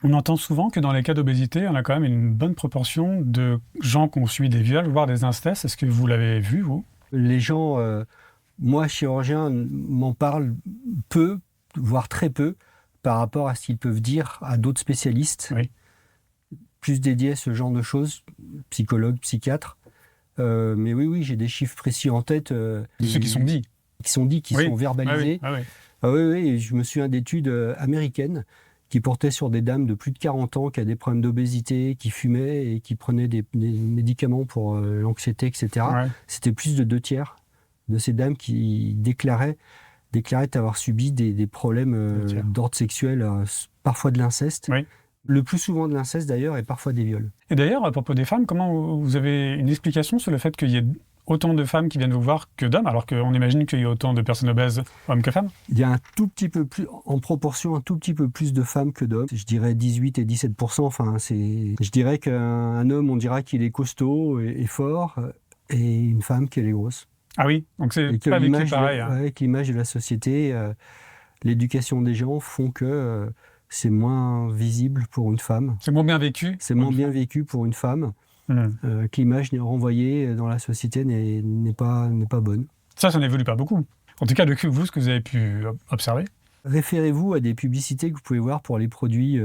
On entend souvent que dans les cas d'obésité, on a quand même une bonne proportion de gens qui ont subi des viols, voire des incestes. Est-ce que vous l'avez vu, vous? Les gens, moi, chirurgien, m'en parlent peu, voire très peu, par rapport à ce qu'ils peuvent dire à d'autres spécialistes, Oui. plus dédiés à ce genre de choses, psychologues, psychiatres. Mais oui, oui, j'ai des chiffres précis en tête De ceux qui sont dits. qui sont dits, qui Oui. sont Ah oui. verbalisés. Ah oui. Ah oui, oui, et je me souviens d'études américaines qui portaient sur des dames de plus de 40 ans qui avaient des problèmes d'obésité, qui fumaient et qui prenaient des médicaments pour l'anxiété, etc. Ouais, C'était plus de 2 tiers de ces dames qui déclaraient avoir subi des problèmes deux tiers. d'ordre sexuel, parfois de l'inceste. Oui. Le plus souvent de l'inceste d'ailleurs, et parfois des viols. Et d'ailleurs, à propos des femmes, comment vous avez une explication sur le fait qu'il y ait autant de femmes qui viennent vous voir que d'hommes, alors qu'on imagine qu'il y a autant de personnes obèses, hommes que femmes? Il y a un tout petit peu plus, en proportion, un tout petit peu plus de femmes que d'hommes. Je dirais 18 et 17%. Enfin, je dirais qu'un homme, on dira qu'il est costaud et fort, et une femme qu'elle est grosse. Ah oui, donc c'est Et que pas vécu l'image, pareil. Hein. avec l'image de la société, l'éducation des gens font que c'est moins visible pour une femme. C'est moins bien vécu. C'est pour moins une bien femme. vécu pour une femme. Hmm. Que l'image renvoyée dans la société n'est pas bonne. Ça n'évolue pas beaucoup. En tout cas, de vous, ce que vous avez pu observer. Référez-vous à des publicités que vous pouvez voir pour les produits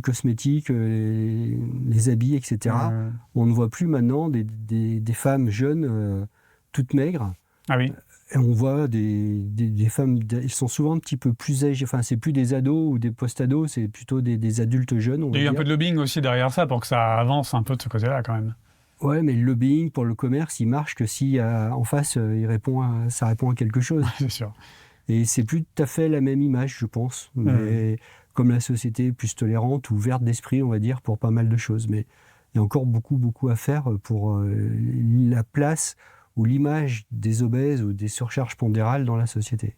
cosmétiques, les habits, etc. Hmm. On ne voit plus maintenant des femmes jeunes, toutes maigres. Ah oui, Et on voit des femmes, elles sont souvent un petit peu plus âgées. Enfin, c'est plus des ados ou des post-ados, c'est plutôt des adultes jeunes, on il y va a eu un dire. peu de lobbying aussi derrière ça pour que ça avance un peu de ce côté-là quand même. Ouais, mais le lobbying pour le commerce, il marche que si en face, ça répond à quelque chose. C'est sûr. Et c'est plus tout à fait la même image, je pense. Hmm. Mais comme la société est plus tolérante ou ouverte d'esprit, on va dire, pour pas mal de choses. Mais il y a encore beaucoup, beaucoup à faire pour la place ou l'image des obèses ou des surcharges pondérales dans la société.